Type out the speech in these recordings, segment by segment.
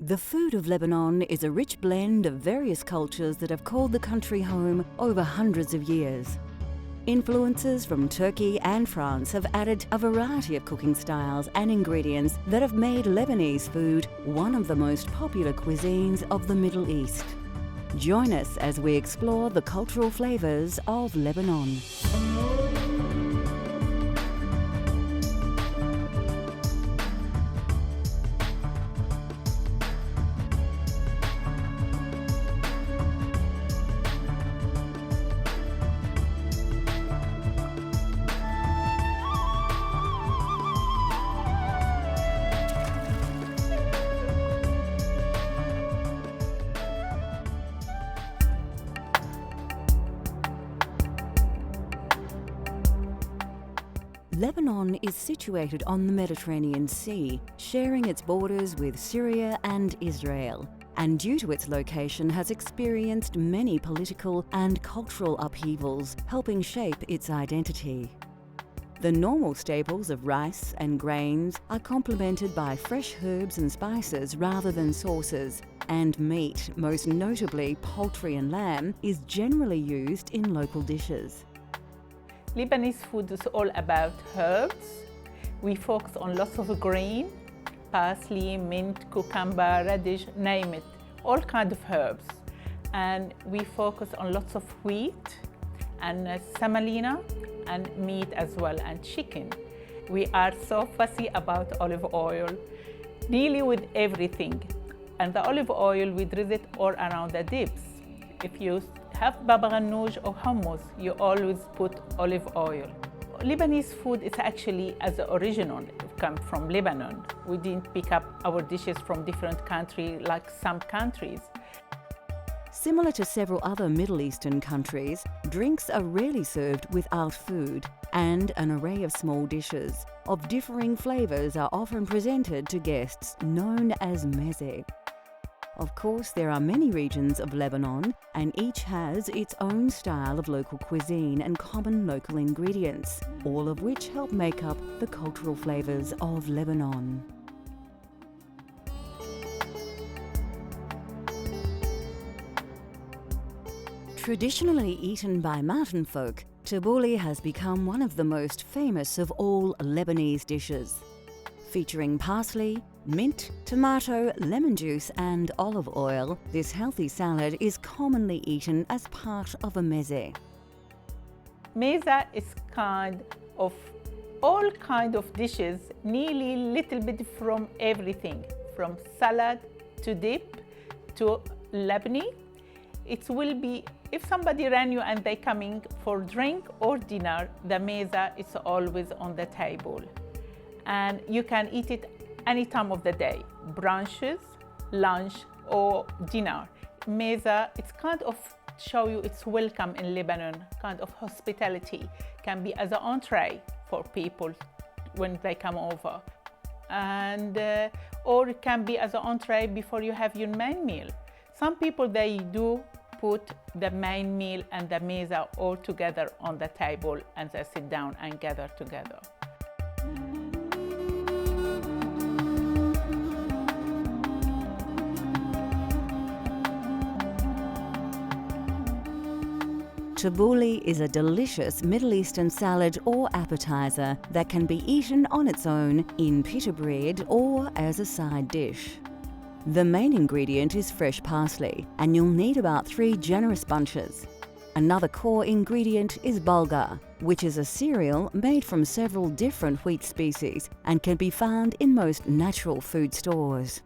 The food of Lebanon is a rich blend of various cultures that have called the country home over hundreds of years. Influences from Turkey and France have added a variety of cooking styles and ingredients that have made Lebanese food one of the most popular cuisines of the Middle East. Join us as we explore the cultural flavors of Lebanon. Lebanon is situated on the Mediterranean Sea, sharing its borders with Syria and Israel, and due to its location has experienced many political and cultural upheavals, helping shape its identity. The normal staples of rice and grains are complemented by fresh herbs and spices rather than sauces, and meat, most notably poultry and lamb, is generally used in local dishes. Lebanese food is all about herbs. We focus on lots of green, parsley, mint, cucumber, radish, name it, all kinds of herbs. And we focus on lots of wheat and semolina and meat as well, and chicken. We are so fussy about olive oil, really with everything. And the olive oil, we drizzle it all around the dips. If you have baba ganoush or hummus, you always put olive oil. Lebanese food is actually, as the original, come from Lebanon. We didn't pick up our dishes from different countries like some countries. Similar to several other Middle Eastern countries, drinks are rarely served without food, and an array of small dishes of differing flavors are often presented to guests, known as meze. Of course, there are many regions of Lebanon, and each has its own style of local cuisine and common local ingredients, all of which help make up the cultural flavors of Lebanon. Traditionally eaten by mountain folk, tabbouleh has become one of the most famous of all Lebanese dishes. Featuring parsley, mint, tomato, lemon juice and olive oil, this healthy salad is commonly eaten as part of a meze. Meza is all kind of dishes, nearly little bit from everything, from salad to dip to labni. It will be, if somebody ran you and they coming for drink or dinner, the meza is always on the table. And you can eat it any time of the day, brunches, lunch, or dinner. Meza, it's kind of show you it's welcome in Lebanon, kind of hospitality. Can be as an entree for people when they come over. And, or it can be as an entree before you have your main meal. Some people, they do put the main meal and the meza all together on the table and they sit down and gather together. Tabbouleh is a delicious Middle Eastern salad or appetizer that can be eaten on its own, in pita bread, or as a side dish. The main ingredient is fresh parsley, and you'll need about 3 generous bunches. Another core ingredient is bulgur, which is a cereal made from several different wheat species and can be found in most natural food stores.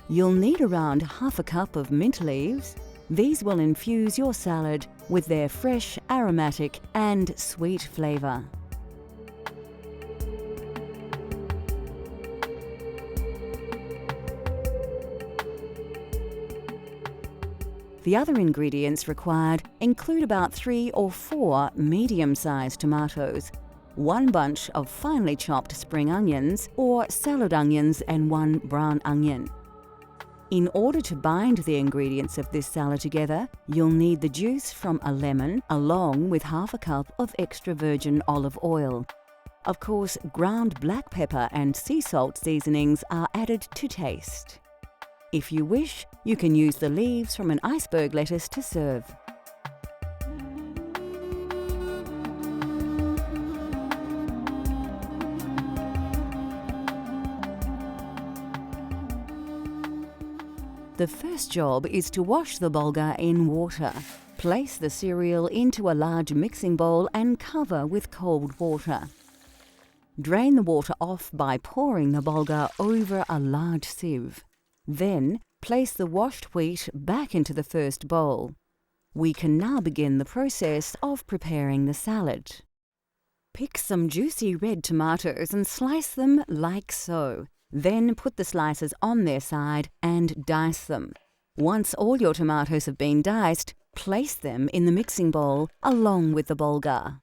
You'll need around half a cup of mint leaves. These will infuse your salad with their fresh, aromatic and sweet flavor. The other ingredients required include about 3 or 4 medium-sized tomatoes, 1 bunch of finely chopped spring onions or salad onions and 1 brown onion. In order to bind the ingredients of this salad together, you'll need the juice from a lemon along with half a cup of extra virgin olive oil. Of course, ground black pepper and sea salt seasonings are added to taste. If you wish, you can use the leaves from an iceberg lettuce to serve. The first job is to wash the bulgur in water. Place the cereal into a large mixing bowl and cover with cold water. Drain the water off by pouring the bulgur over a large sieve. Then, place the washed wheat back into the first bowl. We can now begin the process of preparing the salad. Pick some juicy red tomatoes and slice them like so. Then put the slices on their side and dice them. Once all your tomatoes have been diced, place them in the mixing bowl along with the bulgur.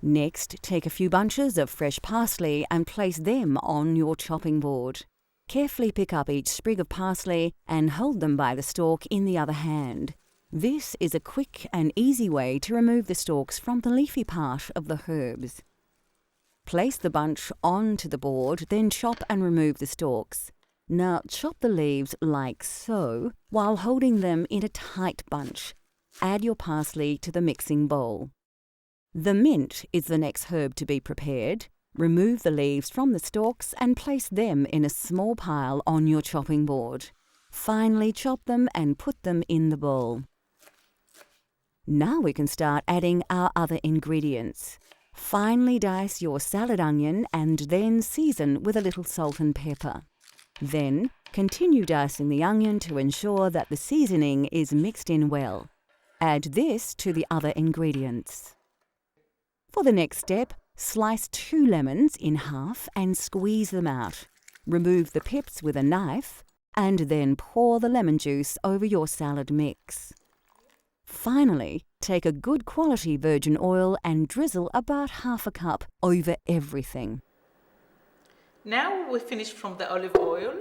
Next, take a few bunches of fresh parsley and place them on your chopping board. Carefully pick up each sprig of parsley and hold them by the stalk in the other hand. This is a quick and easy way to remove the stalks from the leafy part of the herbs. Place the bunch onto the board, then chop and remove the stalks. Now chop the leaves like so, while holding them in a tight bunch. Add your parsley to the mixing bowl. The mint is the next herb to be prepared. Remove the leaves from the stalks and place them in a small pile on your chopping board. Finally chop them and put them in the bowl. Now we can start adding our other ingredients. Finely dice your salad onion and then season with a little salt and pepper. Then, continue dicing the onion to ensure that the seasoning is mixed in well. Add this to the other ingredients. For the next step, slice 2 lemons in half and squeeze them out. Remove the pips with a knife and then pour the lemon juice over your salad mix. Finally, take a good quality virgin oil and drizzle about half a cup over everything. Now we finished from the olive oil.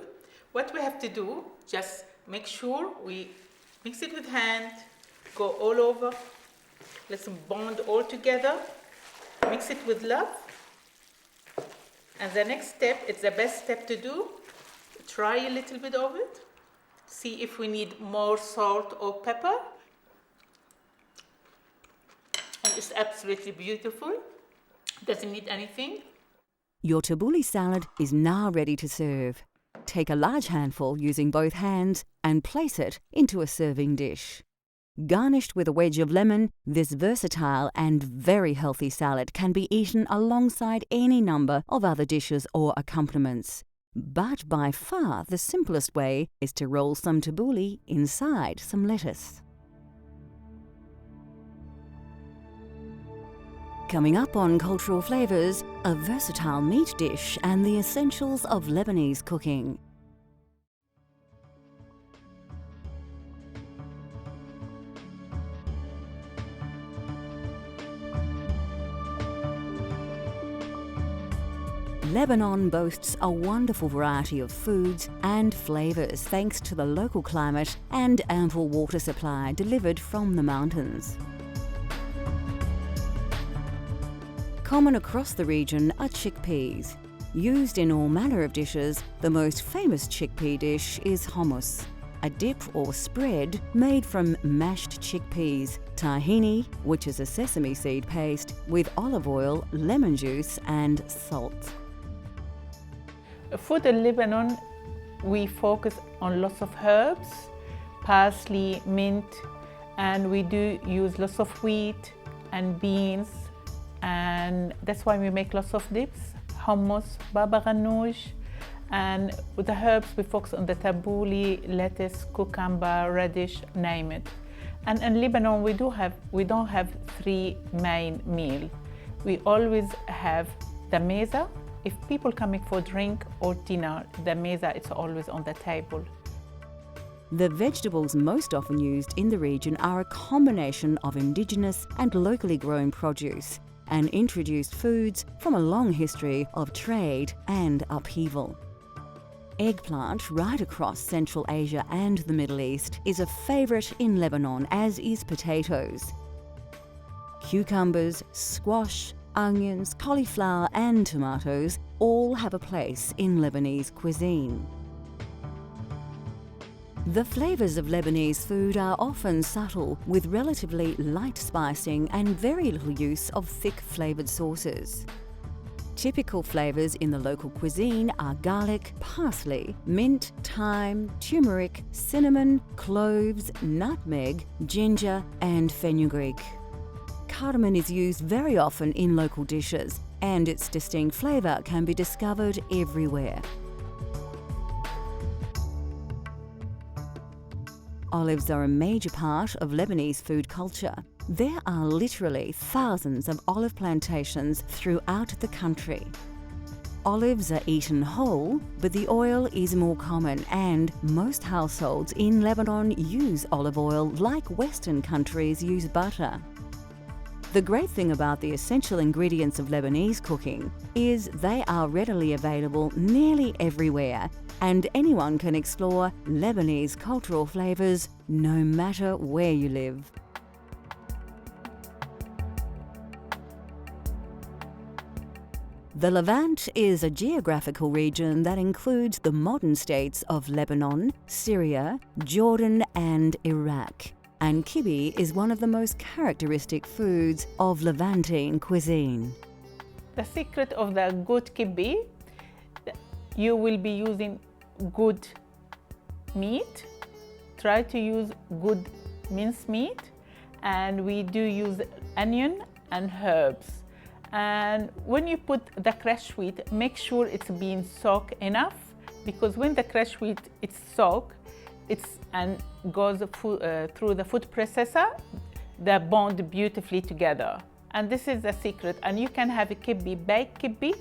What we have to do, just make sure we mix it with hand, go all over, let's bond all together, mix it with love. And the next step, it's the best step to do, try a little bit of it, see if we need more salt or pepper. And it's absolutely beautiful, doesn't need anything. Your tabbouleh salad is now ready to serve. Take a large handful using both hands and place it into a serving dish. Garnished with a wedge of lemon, this versatile and very healthy salad can be eaten alongside any number of other dishes or accompaniments. But by far the simplest way is to roll some tabbouleh inside some lettuce. Coming up on Cultural Flavours, a versatile meat dish and the essentials of Lebanese cooking. Lebanon boasts a wonderful variety of foods and flavours thanks to the local climate and ample water supply delivered from the mountains. Common across the region are chickpeas. Used in all manner of dishes, the most famous chickpea dish is hummus, a dip or spread made from mashed chickpeas, tahini, which is a sesame seed paste, with olive oil, lemon juice and salt. Food in Lebanon, we focus on lots of herbs, parsley, mint, and we do use lots of wheat and beans. And that's why we make lots of dips, hummus, baba ghanoush, and with the herbs we focus on the tabbouleh, lettuce, cucumber, radish, name it. And in Lebanon we don't have 3 main meals. We always have the meza. If people coming for drink or dinner, the meza is always on the table. The vegetables most often used in the region are a combination of indigenous and locally grown produce, and introduced foods from a long history of trade and upheaval. Eggplant, right across Central Asia and the Middle East, is a favourite in Lebanon, as is potatoes. Cucumbers, squash, onions, cauliflower and tomatoes all have a place in Lebanese cuisine. The flavours of Lebanese food are often subtle, with relatively light spicing and very little use of thick flavoured sauces. Typical flavours in the local cuisine are garlic, parsley, mint, thyme, turmeric, cinnamon, cloves, nutmeg, ginger and fenugreek. Cardamom is used very often in local dishes, and its distinct flavour can be discovered everywhere. Olives are a major part of Lebanese food culture. There are literally thousands of olive plantations throughout the country. Olives are eaten whole, but the oil is more common, and most households in Lebanon use olive oil like Western countries use butter. The great thing about the essential ingredients of Lebanese cooking is they are readily available nearly everywhere, and anyone can explore Lebanese cultural flavours no matter where you live. The Levant is a geographical region that includes the modern states of Lebanon, Syria, Jordan and Iraq. And kibbeh is one of the most characteristic foods of Levantine cuisine. The secret of the good kibbeh, you will be using good meat. Try to use good minced meat, and we do use onion and herbs. And when you put the crushed wheat, make sure it's being soaked enough, because when the crushed wheat is soaked, and goes through the food processor, they bond beautifully together. And this is the secret. And you can have a kibbeh, baked kibbeh,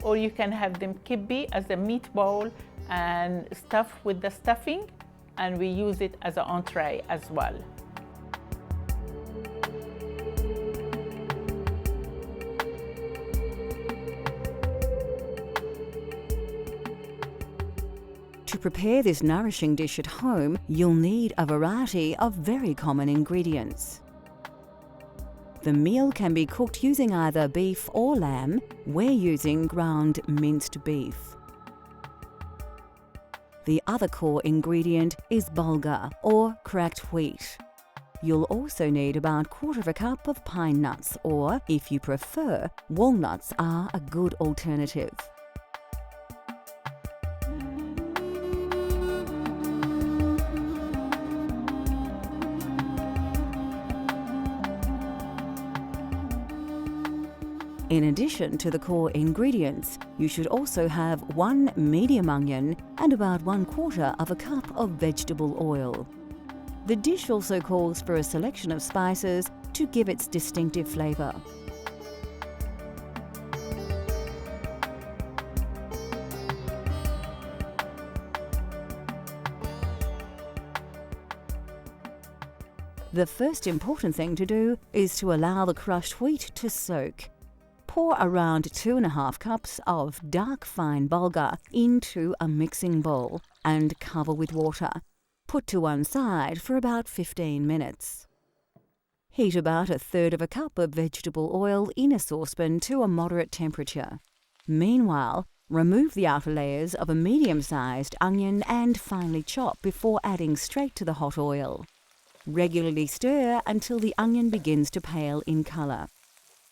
or you can have them kibbeh as a meatball and stuff with the stuffing, and we use it as an entree as well. To prepare this nourishing dish at home, you'll need a variety of very common ingredients. The meal can be cooked using either beef or lamb. We're using ground minced beef. The other core ingredient is bulgur, or cracked wheat. You'll also need about 1/4 cup of pine nuts, or, if you prefer, walnuts are a good alternative. In addition to the core ingredients, you should also have 1 medium onion and about 1/4 cup of vegetable oil. The dish also calls for a selection of spices to give its distinctive flavour. The first important thing to do is to allow the crushed wheat to soak. Pour around 2½ cups of dark fine bulgur into a mixing bowl and cover with water. Put to one side for about 15 minutes. Heat about 1/3 cup of vegetable oil in a saucepan to a moderate temperature. Meanwhile, remove the outer layers of a medium-sized onion and finely chop before adding straight to the hot oil. Regularly stir until the onion begins to pale in colour.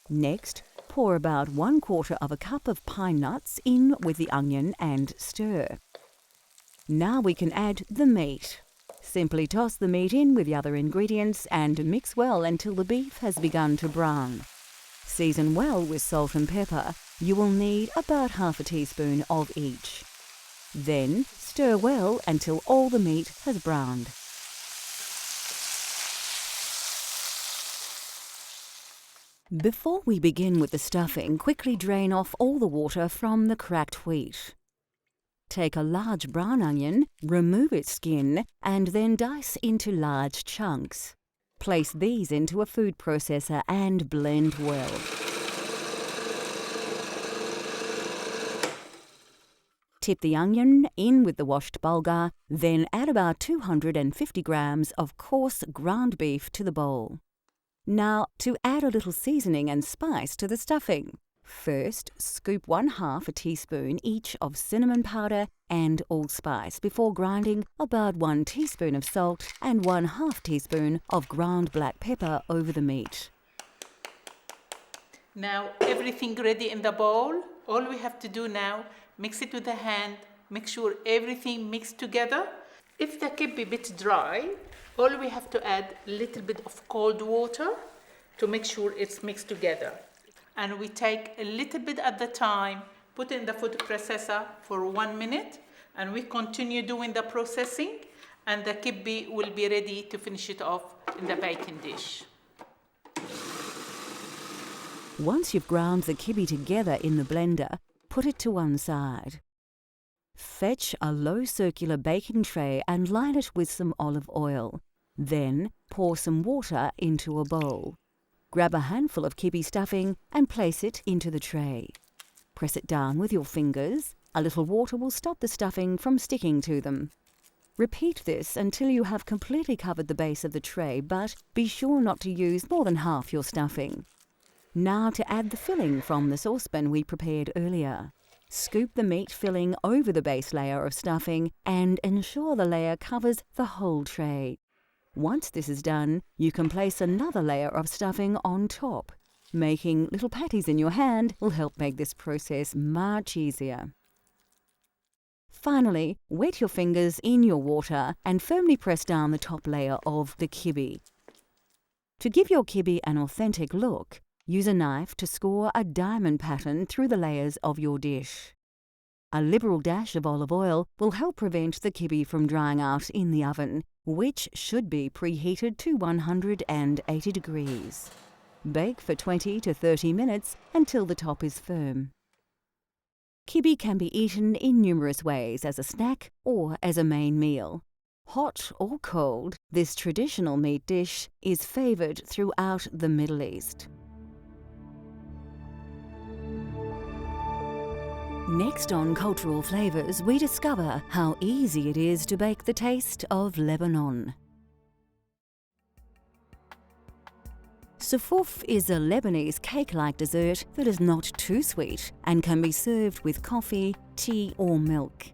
Next, pour about 1/4 cup of pine nuts in with the onion and stir. Now we can add the meat. Simply toss the meat in with the other ingredients and mix well until the beef has begun to brown. Season well with salt and pepper. You will need about 1/2 teaspoon of each. Then stir well until all the meat has browned. Before we begin with the stuffing, quickly drain off all the water from the cracked wheat. Take a large brown onion, remove its skin, and then dice into large chunks. Place these into a food processor and blend well. Tip the onion in with the washed bulgur, then add about 250 grams of coarse ground beef to the bowl. Now, to add a little seasoning and spice to the stuffing. First, scoop 1/2 a teaspoon each of cinnamon powder and allspice before grinding about 1 teaspoon of salt and 1/2 teaspoon of ground black pepper over the meat. Now everything ready in the bowl. All we have to do now, mix it with the hand, make sure everything mixed together. If the kibbe a bit dry, all we have to add a little bit of cold water to make sure it's mixed together. And we take a little bit at the time, put it in the food processor for 1 minute, and we continue doing the processing, and the kibbe will be ready to finish it off in the baking dish. Once you've ground the kibbe together in the blender, put it to one side. Fetch a low circular baking tray and line it with some olive oil. Then pour some water into a bowl. Grab a handful of kibbe stuffing and place it into the tray. Press it down with your fingers. A little water will stop the stuffing from sticking to them. Repeat this until you have completely covered the base of the tray, but be sure not to use more than half your stuffing. Now to add the filling from the saucepan we prepared earlier. Scoop the meat filling over the base layer of stuffing and ensure the layer covers the whole tray. Once this is done, you can place another layer of stuffing on top. Making little patties in your hand will help make this process much easier. Finally, wet your fingers in your water and firmly press down the top layer of the kibbe. To give your kibbe an authentic look, use a knife to score a diamond pattern through the layers of your dish. A liberal dash of olive oil will help prevent the kibbe from drying out in the oven, which should be preheated to 180 degrees. Bake for 20 to 30 minutes until the top is firm. Kibbe can be eaten in numerous ways as a snack or as a main meal. Hot or cold, this traditional meat dish is favoured throughout the Middle East. Next on Cultural Flavours, we discover how easy it is to bake the taste of Lebanon. Soufouf is a Lebanese cake-like dessert that is not too sweet and can be served with coffee, tea or milk.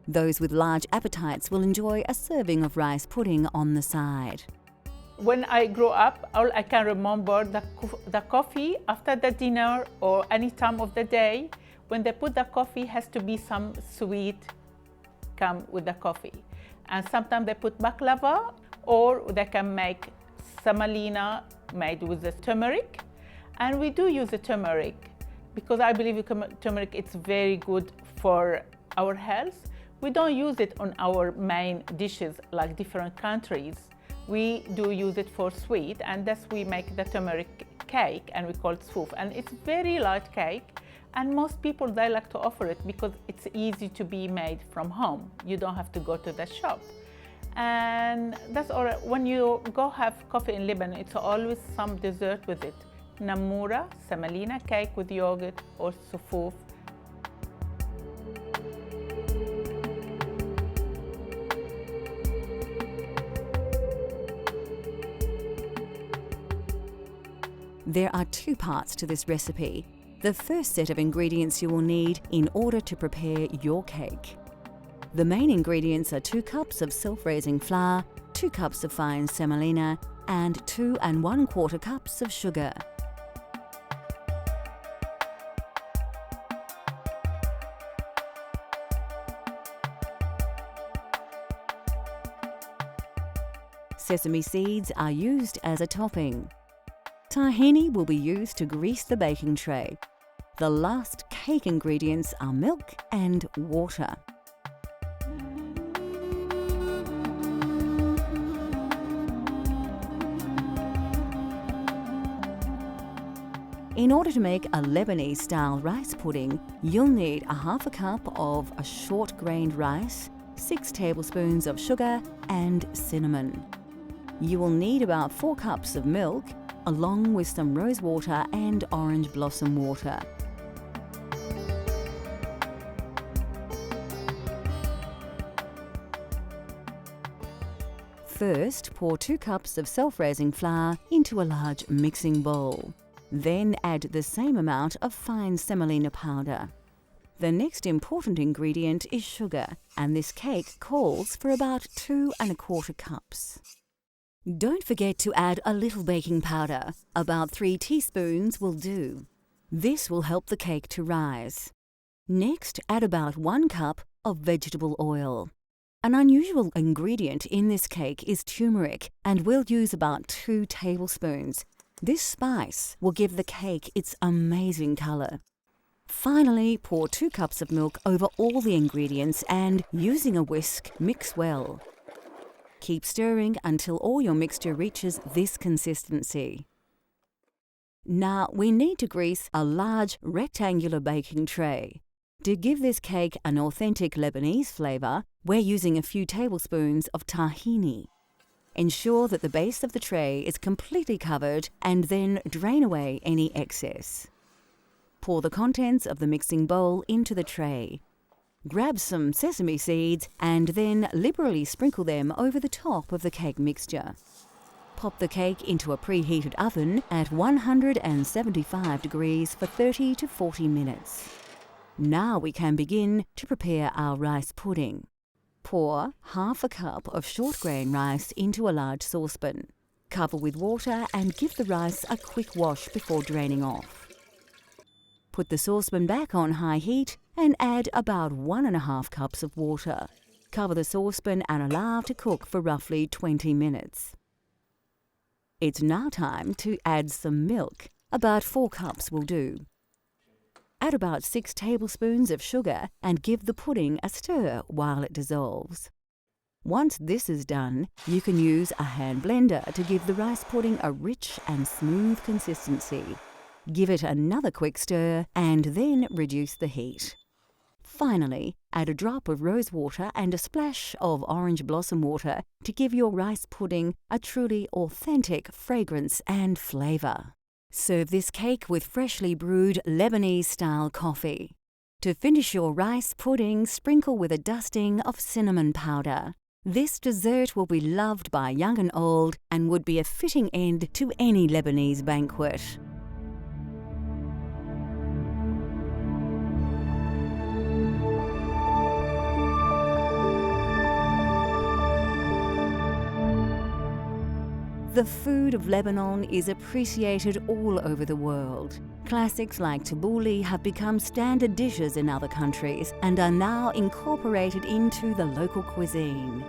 Those with large appetites will enjoy a serving of rice pudding on the side. When I grew up, all I can remember the coffee after the dinner or any time of the day. When they put the coffee, has to be some sweet come with the coffee. And sometimes they put baklava, or they can make semolina made with the turmeric. And we do use the turmeric because I believe turmeric it's very good for our health. We don't use it on our main dishes like different countries. We do use it for sweet, and thus we make the turmeric cake, and we call it soufouf. And it's very light cake. And most people, they like to offer it because it's easy to be made from home. You don't have to go to the shop. And that's all. When you go have coffee in Lebanon, it's always some dessert with it. Namoura, semolina cake with yogurt, or soufouf. There are two parts to this recipe. The first set of ingredients you will need in order to prepare your cake. The main ingredients are 2 cups of self-raising flour, 2 cups of fine semolina, and 2 1/4 cups of sugar. Sesame seeds are used as a topping. Tahini will be used to grease the baking tray. The last cake ingredients are milk and water. In order to make a Lebanese-style rice pudding, you'll need 1/2 cup of a short-grained rice, 6 tablespoons of sugar and cinnamon. You will need about 4 cups of milk, along with some rose water and orange blossom water. First, pour 2 cups of self-raising flour into a large mixing bowl. Then add the same amount of fine semolina powder. The next important ingredient is sugar, and this cake calls for about 2 1/4 cups. Don't forget to add a little baking powder. About 3 teaspoons will do. This will help the cake to rise. Next, add about 1 cup of vegetable oil. An unusual ingredient in this cake is turmeric, and we'll use about 2 tablespoons. This spice will give the cake its amazing color. Finally, pour 2 cups of milk over all the ingredients and, using a whisk, mix well. Keep stirring until all your mixture reaches this consistency. Now we need to grease a large rectangular baking tray. To give this cake an authentic Lebanese flavor, we're using a few tablespoons of tahini. Ensure that the base of the tray is completely covered and then drain away any excess. Pour the contents of the mixing bowl into the tray. Grab some sesame seeds and then liberally sprinkle them over the top of the cake mixture. Pop the cake into a preheated oven at 175 degrees for 30 to 40 minutes. Now we can begin to prepare our rice pudding. Pour half a cup of short grain rice into a large saucepan. Cover with water and give the rice a quick wash before draining off. Put the saucepan back on high heat and add about 1 1/2 cups of water. Cover the saucepan and allow to cook for roughly 20 minutes. It's now time to add some milk. About 4 cups will do. Add about 6 tablespoons of sugar and give the pudding a stir while it dissolves. Once this is done, you can use a hand blender to give the rice pudding a rich and smooth consistency. Give it another quick stir and then reduce the heat. Finally, add a drop of rose water and a splash of orange blossom water to give your rice pudding a truly authentic fragrance and flavor. Serve this cake with freshly brewed Lebanese-style coffee. To finish your rice pudding, sprinkle with a dusting of cinnamon powder. This dessert will be loved by young and old and would be a fitting end to any Lebanese banquet. The food of Lebanon is appreciated all over the world. Classics like tabbouleh have become standard dishes in other countries and are now incorporated into the local cuisine.